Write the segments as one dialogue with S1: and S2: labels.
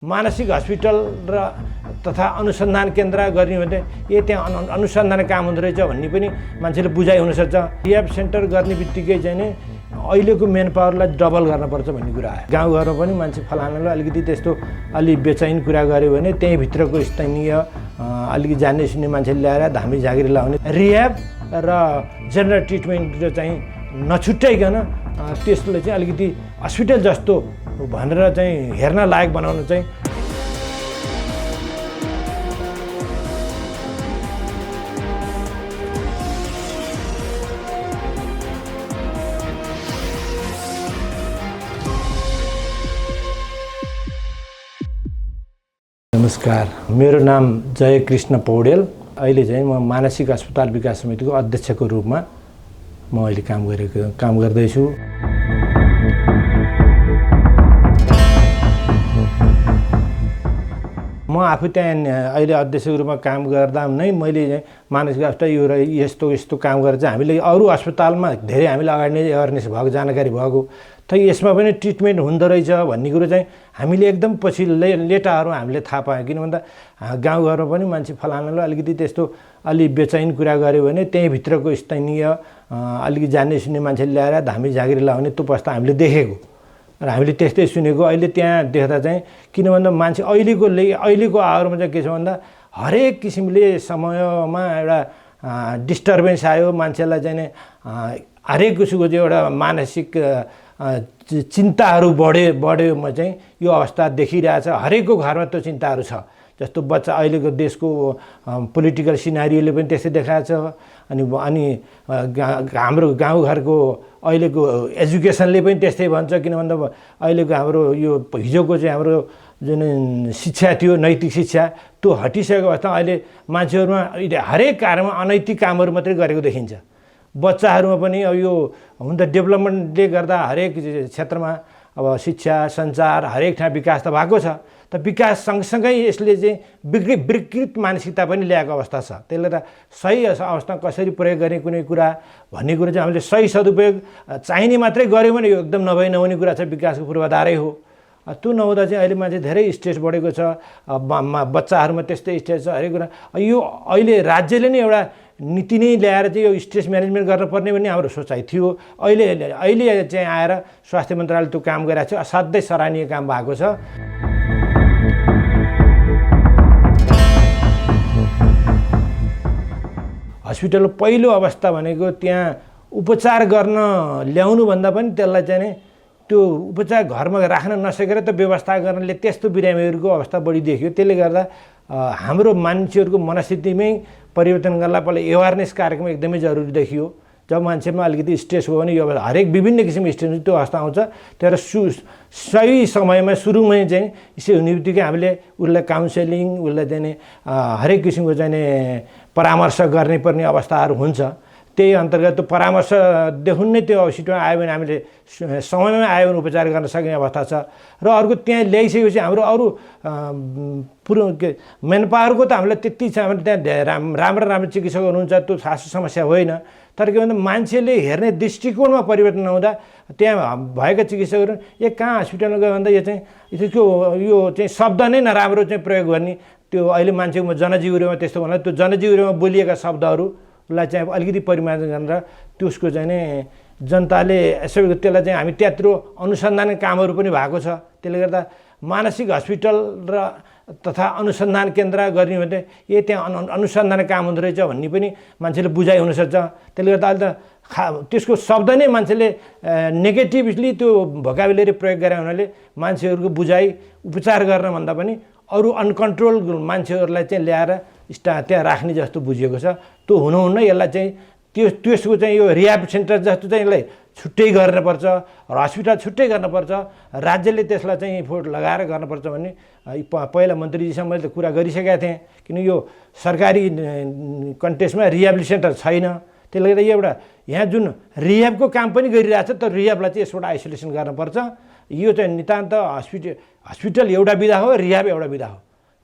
S1: मानसिक हस्पिटल र तथा अनुसन्धान केन्द्र गर्ने भने त्यहाँ अनुसन्धान काम हुँदो रहेछ भन्ने पनि मान्छेले बुझाइ हुनसक्छ। रिह्याब सेन्टर गर्ने बित्तिकै चाहिँ नै अहिलेको मेन पावरलाई डबल गर्नुपर्छ भन्ने कुरा आयो। गाउँघरमा पनि मान्छे फलानाले अलिकति त्यस्तो अलि बेचैन कुरा गर्यो भने त्यहीँभित्रको स्थानीय अलिकति जान्ने सुन्ने मान्छेले ल्याएर धामी झाँक्री लाउने रिह्याब र जेनरल ट्रिटमेन्ट चाहिँ नछुट्याइकन त्यसले चाहिँ अलिकति हस्पिटल जस्तो भनेर चाहिँ हेर्न लायक बनाउन चाहिँ नमस्कार, मेरो नाम जयकृष्ण पौडेल। अहिले चाहिँ म मानसिक अस्पताल विकास समितिको अध्यक्षको रूपमा म अहिले काम गर्दैछु। म आफू त्यहाँ अहिले अध्यक्षको रूपमा काम गर्दा नै मैले चाहिँ मानसिक अस्पताल यो यस्तो काम गरेर चाहिँ हामीले अरू अस्पतालमा धेरै हामीले अगाडि नै एवेरनेस भएको जानकारी भएको त यसमा पनि ट्रिटमेन्ट हुँदो रहेछ भन्ने कुरो चाहिँ हामीले एकदम पछि लेटाहरू हामीले थाहा पायौँ। किन भन्दा गाउँघरमा पनि मान्छे फलानाले अलिकति त्यस्तो अलि बेचैन कुरा गर्यो भने त्यहीँभित्रको स्थानीय अलिकति जान्ने सुन्ने मान्छेले ल्याएर धामी झाँक्री लाउने त्यो अवस्था हामीले देखेको र हामीले त्यस्तै सुनेको। अहिले त्यहाँ देख्दा चाहिँ किन भन्दा मान्छे अहिलेको आवरमा चाहिँ के छ भन्दा हरेक किसिमले समयमा एउटा डिस्टर्बेन्स आयो, मान्छेलाई चाहिँ हरेक किसिमको चाहिँ एउटा मानसिक चिन्ताहरू बढ्योमा चाहिँ यो अवस्था देखिरहेछ। हरेकको घरमा त्यो चिन्ताहरू छ। जस्तो बच्चा अहिलेको देशको पोलिटिकल सिनारीले पनि त्यस्तै देखाएको छ। अनि हाम्रो गाउँघरको अहिलेको एजुकेसनले पनि त्यस्तै भन्छ। किन भन्दा अहिलेको हाम्रो यो हिजोको चाहिँ हाम्रो जुन शिक्षा थियो, नैतिक शिक्षा, त्यो हटिसकेको अवस्था अहिले मान्छेहरूमा हरेक कार्यमा अनैतिक कामहरू मात्रै गरेको देखिन्छ। बच्चाहरूमा पनि अब यो हुन त डेभलपमेन्टले गर्दा हरेक क्षेत्रमा अब शिक्षा सञ्चार हरेक ठाउँ विकास त भएको छ, त विकास सँगसँगै यसले चाहिँ विकृत मानसिकता पनि ल्याएको अवस्था छ। त्यसले त सही अवस्था कसरी प्रयोग गर्ने कुनै कुरा भन्ने कुरो चाहिँ हामीले सही सदुपयोग चाहिने मात्रै गऱ्यौँ भने यो एकदम नहुने कुरा छ। विकासको पूर्वाधारै हो। त्यो नहुँदा चाहिँ अहिले मान्छे धेरै स्ट्रेस बढेको छ। बच्चाहरूमा त्यस्तै स्ट्रेस छ। हरेक कुरा यो अहिले राज्यले नै एउटा नीति नै ल्याएर चाहिँ यो स्ट्रेस म्यानेजमेन्ट गर्नुपर्ने भन्ने हाम्रो सोचाइ थियो। अहिले चाहिँ आएर स्वास्थ्य मन्त्रालयले त्यो काम गरिरहेको छ। असाध्यै सराहनीय काम भएको छ। हस्पिटलको पहिलो अवस्था भनेको त्यहाँ उपचार गर्न ल्याउनुभन्दा पनि त्यसलाई चाहिँ त्यो उपचार घरमा राख्न नसकेर त व्यवस्था गर्नले त्यस्तो बिरामीहरूको अवस्था बढी देखियो। त्यसले गर्दा हाम्रो मान्छेहरूको मनस्थितिमै परिवर्तन गर्नलाई पहिला एवेरनेस कार्यक्रम एकदमै जरुरी देखियो। जब मान्छेमा अलिकति स्ट्रेस हो भने यो हरेक विभिन्न किसिमको स्ट्रेस त्यो अवस्था आउँछ। तर सही समयमा सुरुमै चाहिँ यसो हुने बित्तिकै हामीले उसलाई काउन्सेलिङ, उसलाई चाहिँ हरेक किसिमको चाहिँ परामर्श गर्ने पर्ने अवस्थाहरू हुन्छ। त्यही अन्तर्गत त्यो परामर्श देखुन नै त्यो सिटमा आयो भने हामीले समयमा आयो भने उपचार गर्न सक्ने अवस्था छ। र अर्को त्यहाँ ल्याइसकेपछि हाम्रो अरू मेन पावरको त हामीलाई त्यति छ भने त्यहाँ राम्रो चिकित्सक हुनुहुन्छ, त्यो खास समस्या होइन। तर के भन्दा मान्छेले हेर्ने दृष्टिकोणमा परिवर्तन नहुँदा त्यहाँ भएका चिकित्सकहरू कहाँ हस्पिटलमा गयो भन्दा यो चाहिँ शब्द नै नराम्रो चाहिँ प्रयोग गर्ने। त्यो अहिले मान्छेको जनजीवनमा त्यस्तो भन्दा त्यो जनजीवनमा बोलिएका शब्दहरूलाई चाहिँ अलिकति परिमार्जन गरेर त्यसको चाहिँ नै जनताले यसो त्यसलाई चाहिँ हामी त्यत्रो अनुसन्धान कामहरू पनि भएको छ। त्यसले गर्दा मानसिक हस्पिटल र तथा अनुसन्धान केन्द्र गर्ने भने त्यहाँ अनुसन्धान काम हुँदो रहेछ भन्ने पनि मान्छेले बुझाइ हुनसक्छ। त्यसले गर्दा अहिले त त्यसको शब्द नै मान्छेले नेगेटिभली त्यो भोकाबुलेरी प्रयोग गरे हुनाले मान्छेहरूको बुझाइ उपचार गर्नभन्दा पनि अरू अनकन्ट्रोल मान्छेहरूलाई चाहिँ ल्याएर त्यहाँ राख्ने जस्तो बुझिएको छ। त्यो हुनुहुन्न। यसलाई चाहिँ त्यसको चाहिँ यो रिह्याब सेन्टर जस्तो चाहिँ यसलाई छुट्टै गर्नुपर्छ र हस्पिटल छुट्टै गर्नुपर्छ। राज्यले त्यसलाई चाहिँ एफोर्ट लगाएर गर्नुपर्छ भन्ने पहिला मन्त्रीजीसँग मैले त कुरा गरिसकेका थिएँ। किन यो सरकारी कन्टेक्स्टमा रिह्याब सेन्टर छैन। त्यसले गर्दा यो एउटा यहाँ जुन रिह्याबको काम पनि गरिरहेछ, तर रिह्याबलाई चाहिँ यसबाट आइसोलेसन गर्नुपर्छ। यो चाहिँ नितान्त हस्पिटल एउटा विधा हो, रिह्याब एउटा विधा हो।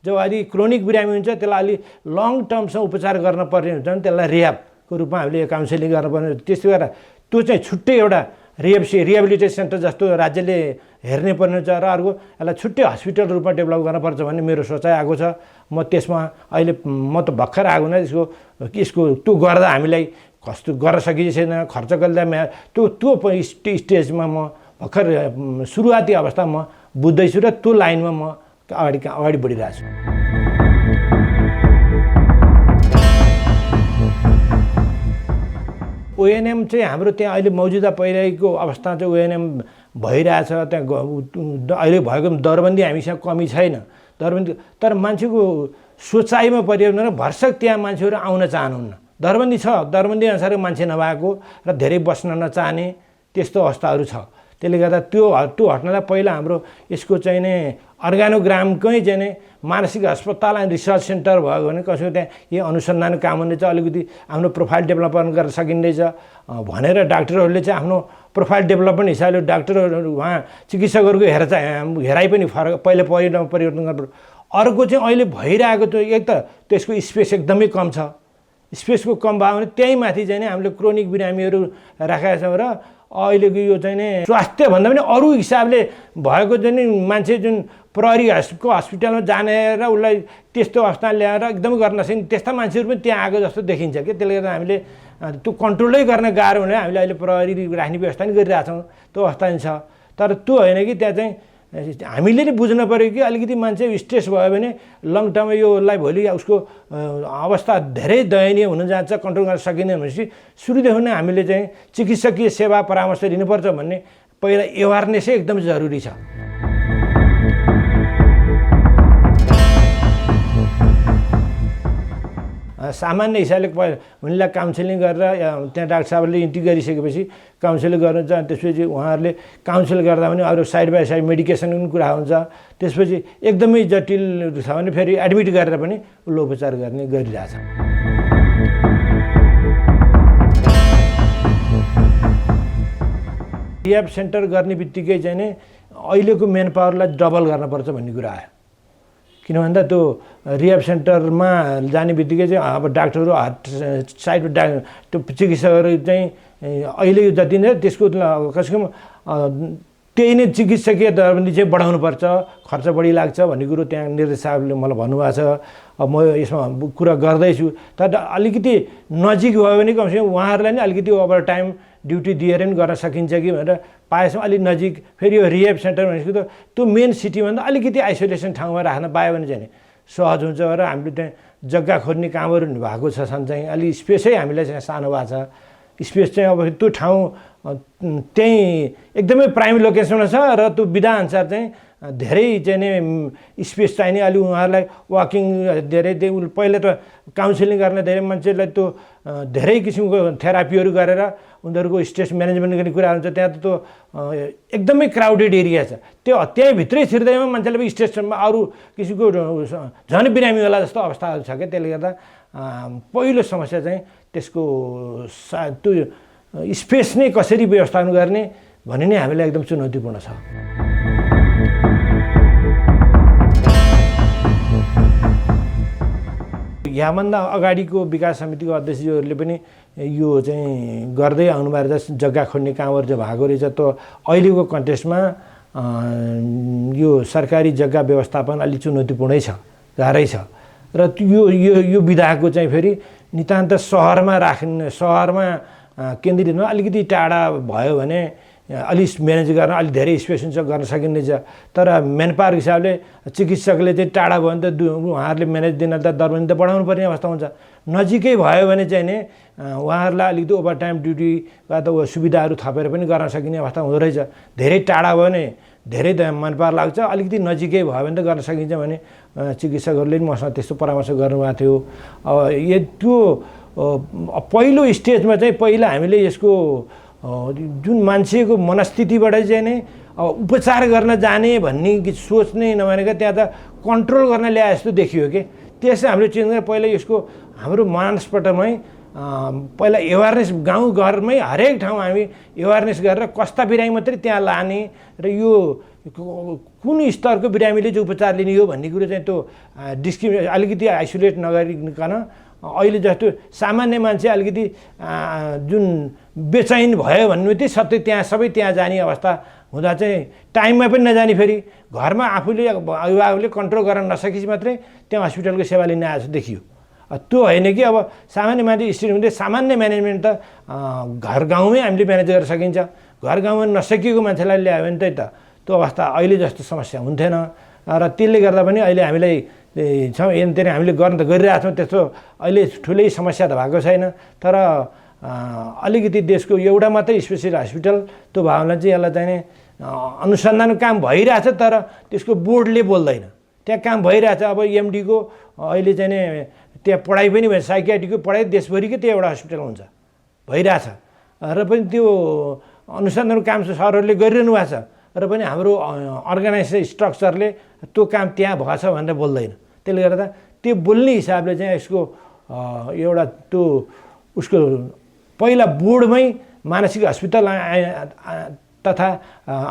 S1: जब अलि क्रोनिक बिरामी हुन्छ त्यसलाई अलि लङ टर्मसम्म उपचार गर्न पर्ने हुन्छ भने त्यसलाई रिह्याबको रूपमा हामीले काउन्सेलिङ गर्नुपर्ने। त्यसो गरेर त्यो चाहिँ छुट्टै एउटा रिहेबिलिटेसन सेन्टर जस्तो राज्यले हेर्ने पर्ने हुन्छ र अर्को यसलाई छुट्टै हस्पिटल रूपमा डेभलप गर्नुपर्छ भन्ने मेरो सोचाइ आएको छ। म त्यसमा अहिले म त भर्खर आएको नै यसको त्यो गर्दा हामीलाई कस्तो गर्न सकिन्छ छैन, खर्च गर्दा त्यो स्टेजमा म भर्खर सुरुवाती अवस्थामा म बुझ्दैछु र त्यो लाइनमा म अगाडि बढिरहेको छु। ओएनएम चाहिँ हाम्रो त्यहाँ अहिले मौजुदा पहिलेको अवस्था चाहिँ ओएनएम भइरहेछ। त्यहाँ अहिले भएको दरबन्दी हामीसँग कमी छैन, दरबन्दी, तर मान्छेको सोचाइमा परिवर्तन र भरसक त्यहाँ मान्छेहरू आउन चाहनुहुन्न। दरबन्दी छ, दरबन्दी अनुसार मान्छे नभएको र धेरै बस्न नचाहने त्यस्तो अवस्थाहरू छ। त्यसले गर्दा त्यो हट्नलाई पहिला हाम्रो यसको चाहिँ नै अर्गानोग्रामकै चाहिँ नै मानसिक अस्पताल एन्ड रिसर्च सेन्टर भयो भने कसैको त्यहाँ यही अनुसन्धान काम हुने चाहिँ अलिकति आफ्नो प्रोफाइल डेभलपमेन्ट गर्न सकिँदैछ भनेर डाक्टरहरूले चाहिँ आफ्नो प्रोफाइल डेभलपमेन्ट हिसाबले डाक्टरहरू उहाँ चिकित्सकहरूको हेराइ पनि फरक पहिले परिवर्तन गर्नु। अर्को चाहिँ अहिले भइरहेको त्यो एक त त्यसको स्पेस एकदमै कम छ, स्पेसको कम भयो भने त्यही माथि चाहिँ नि हामीले क्रोनिक बिरामीहरू राखेका छौँ र अहिलेको यो चाहिँ नि स्वास्थ्य भन्दा पनि अरू हिसाबले भएको चाहिँ नि मान्छे जुन प्रहरीको हस्पिटलमा जाने र उसलाई त्यस्तो अवस्था ल्याएर एकदमै गर्न नसक्ने त्यस्ता मान्छेहरू पनि त्यहाँ आएको जस्तो देखिन्छ कि। त्यसले गर्दा हामीले त्यो कन्ट्रोलै गर्न गाह्रो हुने हामीले अहिले प्रहरी राख्ने व्यवस्था पनि गरिरहेछौँ, त्यो अवस्था पनि छ। तर त्यो होइन कि त्यहाँ चाहिँ हामीले नै बुझ्नु पऱ्यो कि अलिकति मान्छे स्ट्रेस भयो भने लङ टर्ममा योलाई भोलि उसको अवस्था धेरै दयनीय हुन जान्छ, कन्ट्रोल गर्न सकिँदैन भनेपछि सुरुदेखि नै हामीले चाहिँ चिकित्सकीय सेवा परामर्श लिनुपर्छ भन्ने पहिला एवारनेसै एकदम जरुरी छ। सामान्य हिसाबले उनीलाई काउन्सिलिङ गरेर त्यहाँ डाक्टर साहबले इन्ट्री गरिसकेपछि काउन्सिलिङ गर्नुहुन्छ। त्यसपछि उहाँहरूले काउन्सिल गर्दा पनि अरू साइड बाई साइड मेडिकेसनको पनि कुरा हुन्छ। त्यसपछि एकदमै जटिल छ भने फेरि एडमिट गरेर पनि उपचार गरिरहेछ। रिह्याब सेन्टर गर्ने बित्तिकै चाहिँ नै अहिलेको मेन पावरलाई डबल गर्नुपर्छ भन्ने कुरा आयो। किन भन्दा त्यो रिह्याब सेन्टरमा जाने बित्तिकै चाहिँ अब डाक्टरहरू साइड त्यो चिकित्सकहरू चाहिँ अहिले जति नै त्यसको कसैको त्यही नै चिकित्सकीय दरबन्दी चाहिँ बढाउनुपर्छ, खर्च बढी लाग्छ भन्ने कुरो त्यहाँ निर्देशक साहबले मलाई भन्नुभएको छ। अब म यसमा कुरा गर्दैछु, तर अलिकति नजिक भयो भने कमसेकम उहाँहरूलाई नि अलिकति ओभर टाइम ड्युटी दिएर पनि गर्न सकिन्छ कि भनेर पाएसम्म अलिक नजिक। फेरि यो रिहेब सेन्टर भनेको त त्यो मेन सिटीभन्दा अलिकति आइसोलेसन ठाउँमा राख्न पायो भने चाहिँ सहज हुन्छ र हामीले त्यहाँ जग्गा खोज्ने कामहरू भएको छ चाहिँ अलिक स्पेसै हामीलाई चाहिँ सानो भएको छ। स्पेस चाहिँ अब त्यो ठाउँ त्यहीँ एकदमै प्राइम लोकेसनमा छ र त्यो विधाअनुसार चाहिँ धेरै चाहिँ नै स्पेस चाहिने। अलि उहाँहरूलाई वाकिङ धेरै पहिला त काउन्सिलिङ गर्ने धेरै मान्छेलाई त्यो धेरै किसिमको थेरापीहरू गरेर उनीहरूको स्ट्रेस म्यानेजमेन्ट गर्ने कुरा हुन्छ। त्यहाँ त त्यो एकदमै क्राउडेड एरिया छ, त्यहीँभित्रै छिर्दैमा मान्छेले स्ट्रेसमा अरू किसिमको झन् बिरामी होला जस्तो अवस्थाहरू छ क्या। त्यसले गर्दा पहिलो समस्या चाहिँ त्यसको त्यो स्पेस नै कसरी व्यवस्थापन गर्ने भन्ने नै हामीलाई एकदम चुनौतीपूर्ण छ। यहाँभन्दा अगाडिको विकास समितिको अध्यक्षज्यूहरूले पनि यो चाहिँ गर्दै आउनुभएको छ, जग्गा खोज्ने कामहरू चाहिँ भएको रहेछ। त्यो अहिलेको कन्टेक्स्टमा यो सरकारी जग्गा व्यवस्थापन अलिक चुनौतीपूर्णै छ, गाह्रै छ र यो विधाको चाहिँ फेरि नितान्त सहरमा केन्द्रित न अलिकति टाढा भयो भने अलिक म्यानेज गर्न अलिक धेरै स्पेस हुन्छ, गर्न सकिँदैछ। तर मेन पावर हिसाबले चिकित्सकले चाहिँ टाढा भयो भने त उहाँहरूले म्यानेज दिन त दरबन्दी त बढाउनु पर्ने अवस्था हुन्छ। नजिकै भयो भने चाहिँ नि उहाँहरूलाई अलिकति ओभर टाइम ड्युटी वा त सुविधाहरू थपेर पनि गर्न सकिने अवस्था हुँदो रहेछ। धेरै टाढा भयो भने धेरै मनपार लाग्छ, अलिकति नजिकै भयो भने त गर्न सकिन्छ भने चिकित्सकहरूले पनि मसँग त्यस्तो परामर्श गर्नुभएको थियो। त्यो पहिलो स्टेजमा चाहिँ पहिला हामीले यसको जुन मान्छेको मनस्थितिबाट चाहिँ नै उपचार गर्न जाने भन्ने सोच नै नभनेको त्यहाँ त कन्ट्रोल गर्न ल्याए जस्तो देखियो कि। त्यसै हामीले चेन्ज गरेर पहिला यसको हाम्रो मानसपटलमै पहिला एवारनेस गाउँघरमै हरेक ठाउँ हामी एवारनेस गरेर कस्ता बिरामी मात्रै त्यहाँ लाने र यो कुन स्तरको बिरामीले चाहिँ उपचार लिने हो भन्ने कुरो चाहिँ त्यो अलिकति आइसोलेट नगरिकन अहिले जस्तो सामान्य मान्छे अलिकति जुन बेचैन भयो भन्ने बित्तिकै सबै त्यहाँ जाने अवस्था हुँदा चाहिँ टाइममा पनि नजाने, फेरि घरमा आफूले अभिभावकले कन्ट्रोल गर्न नसकेपछि मात्रै त्यहाँ हस्पिटलको सेवा लिन आएको देखियो। त्यो होइन कि अब सामान्य मान्छे स्टुडेन्टले सामान्य म्यानेजमेन्ट त घर गाउँमै हामीले म्यानेज गर्न सकिन्छ। घर गाउँमा नसकिएको मान्छेलाई ल्यायो भने त त्यो अवस्था अहिले जस्तो समस्या हुन्थेन। र त्यसले गर्दा पनि अहिले हामीलाई छौँ यहाँतिर हामीले गर्न त गरिरहेको छौँ, त्यस्तो अहिले ठुलै समस्या त भएको छैन। तर अलिकति देशको एउटा मात्रै स्पेसियल हस्पिटल त्यो भावना चाहिँ यसलाई चाहिँ अनुसन्धानको काम भइरहेछ, तर त्यसको बोर्डले बोल्दैन। त्यहाँ काम भइरहेछ। अब एमडीको अहिले चाहिँ त्यहाँ पढाइ पनि भयो, साइकियाट्रीको पढाइ देशभरिकै त्यो एउटा हस्पिटल हुन्छ भइरहेछ। र पनि त्यो अनुसन्धानको काम सरहरूले गरिरहनु भएको छ, र पनि हाम्रो अर्गनाइजेसन स्ट्रक्चरले त्यो काम त्यहाँ भएछ भनेर बोल्दैन। त्यसले गर्दा त्यो बोल्ने हिसाबले चाहिँ यसको एउटा त्यो उसको पहिला बोर्डमै मानसिक अस्पताल तथा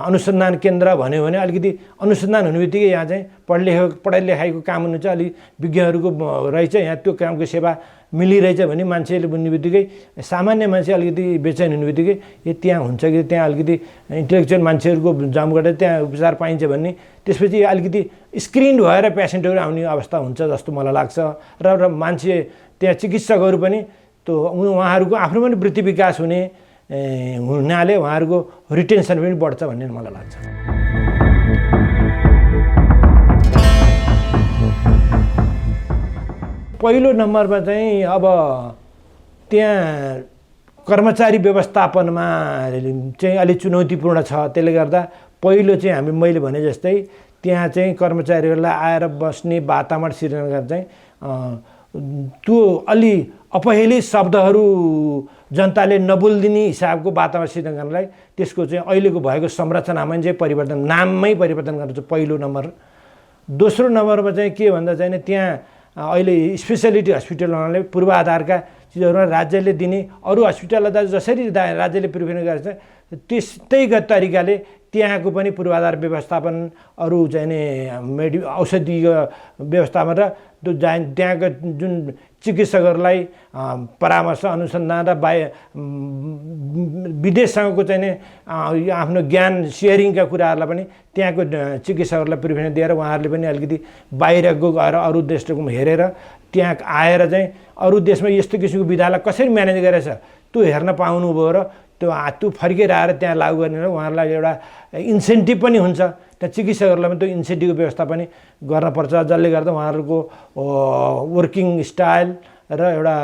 S1: अनुसन्धान केन्द्र भन्यो भने अलिकति अनुसन्धान हुने बित्तिकै यहाँ चाहिँ पढाइ लेखाइको काम हुनु चाहिँ अलिक विज्ञहरूको रहेछ, यहाँ त्यो कामको सेवा मिलिरहेछ भने मान्छेले बुझ्ने बित्तिकै सामान्य मान्छे अलिकति बेचैन हुने बित्तिकै त्यहाँ हुन्छ कि त्यहाँ अलिकति इन्टेलेक्चुअल मान्छेहरूको जमघट त्यहाँ उपचार पाइन्छ भन्ने, त्यसपछि अलिकति स्क्रिन भएर पेसेन्टहरू आउने अवस्था हुन्छ जस्तो मलाई लाग्छ। र मान्छे त्यहाँ चिकित्सकहरू पनि त्यो उहाँहरूको आफ्नो पनि वृत्ति विकास हुनाले उहाँहरूको रिटेन्सन पनि बढ्छ भन्ने मलाई लाग्छ। पहिलो नम्बरमा चाहिँ अब त्यहाँ कर्मचारी व्यवस्थापनमा चाहिँ अलिक चुनौतीपूर्ण छ। त्यसले गर्दा पहिलो चाहिँ मैले भने जस्तै त्यहाँ चाहिँ कर्मचारीहरूलाई आएर बस्ने वातावरण सिर्जना गर्न चाहिँ त्यो अलि अपहेली शब्दहरू जनताले नबोलिदिने हिसाबको वातावरण सिर्जना गर्नलाई त्यसको चाहिँ अहिलेको भएको संरचनामा चाहिँ परिवर्तन, नाममै परिवर्तन गर्नु चाहिँ पहिलो नम्बर। दोस्रो नम्बरमा चाहिँ के भन्दा चाहिँ त्यहाँ अहिले स्पेसियालिटी हस्पिटल हुनाले पूर्वाधारका चिजहरूमा राज्यले दिने, अरू हस्पिटललाई जसरी राज्यले प्रिफर गरेछ त्यस्तै तरिकाले त्यहाँको पनि पूर्वाधार व्यवस्थापन, अरू चाहिँ औषधिको व्यवस्थापन र त्यो त्यहाँको जुन चिकित्सकहरूलाई परामर्श अनुसन्धान र विदेशसँगको चाहिँ आफ्नो ज्ञान सेयरिङका कुराहरूलाई पनि त्यहाँको चिकित्सकहरूलाई प्रिफरेन्स दिएर उहाँहरूले पनि अलिकति बाहिरको गएर अरू देशको हेरेर त्यहाँ आएर चाहिँ अरू देशमा यस्तो किसिमको विधालाई कसरी म्यानेज गरेछ त्यो हेर्न पाउनु भयो र त्यो फर्केर आएर त्यहाँ लागू गर्ने र उहाँहरूलाई एउटा इन्सेन्टिभ पनि हुन्छ। त्यहाँ चिकित्सकहरूलाई पनि त्यो इन्सेन्टिभको व्यवस्था पनि गर्नुपर्छ, जसले गर्दा उहाँहरूको वर्किङ स्टाइल र एउटा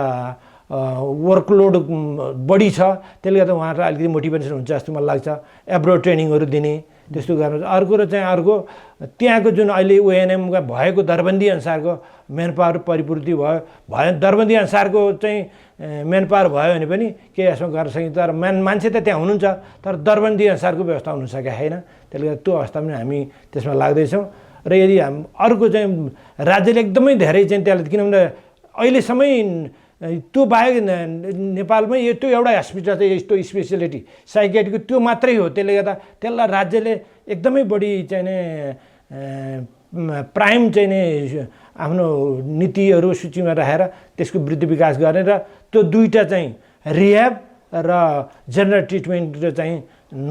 S1: वर्कलोड बढी छ। त्यसले गर्दा उहाँहरूलाई अलिकति मोटिभेसन हुन्छ जस्तो मलाई लाग्छ। एब्रोड ट्रेनिङहरू दिने त्यस्तो गर्नु। अर्को र चाहिँ अर्को त्यहाँको जुन अहिले ओएनएमका भएको दरबन्दी अनुसारको म्यानपावर परिपूर्ति भयो दरबन्दी अनुसारको चाहिँ म्यानपावर भयो भने पनि केही यसमा गर्न सकिन्छ। तर मान्छे त त्यहाँ हुनुहुन्छ, तर दरबन्दी अनुसारको व्यवस्था हुन सकेको छैन। त्यसले गर्दा त्यो अवस्था पनि हामी त्यसमा लाग्दैछौँ। र यदि अर्को चाहिँ राज्यले एकदमै धेरै चाहिँ त्यसलाई, किनभने अहिलेसम्म त्यो बाहेक नेपालमै त्यो एउटा हस्पिटल चाहिँ यस्तो स्पेसियालिटी साइकियाट्रीको त्यो मात्रै हो। त्यसले गर्दा त्यसलाई राज्यले एकदमै बढी चाहिँ प्राइम चाहिँ आफ्नो नीतिहरू सूचीमा राखेर त्यसको वृद्धि विकास गर्ने र त्यो दुईटा चाहिँ रिह्याब र जेनरल ट्रिटमेन्ट चाहिँ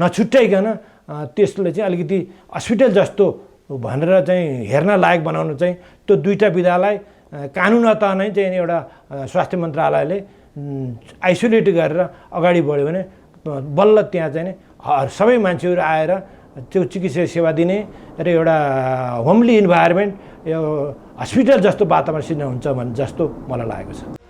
S1: नछुट्याइकन त्यसले चाहिँ अलिकति हस्पिटल जस्तो भनेर चाहिँ हेर्न लायक बनाउनु चाहिँ त्यो दुईटा विधालाई कानुनत नै चाहिँ एउटा स्वास्थ्य मन्त्रालयले आइसोलेट गरेर अगाडि बढ्यो भने बल्ल त्यहाँ चाहिँ सबै मान्छेहरू आएर त्यो चिकित्सा सेवा दिने र एउटा होमली इन्भाइरोमेन्ट यो हस्पिटल जस्तो वातावरण सिर्जना हुन्छ भन्ने जस्तो मलाई लागेको छ।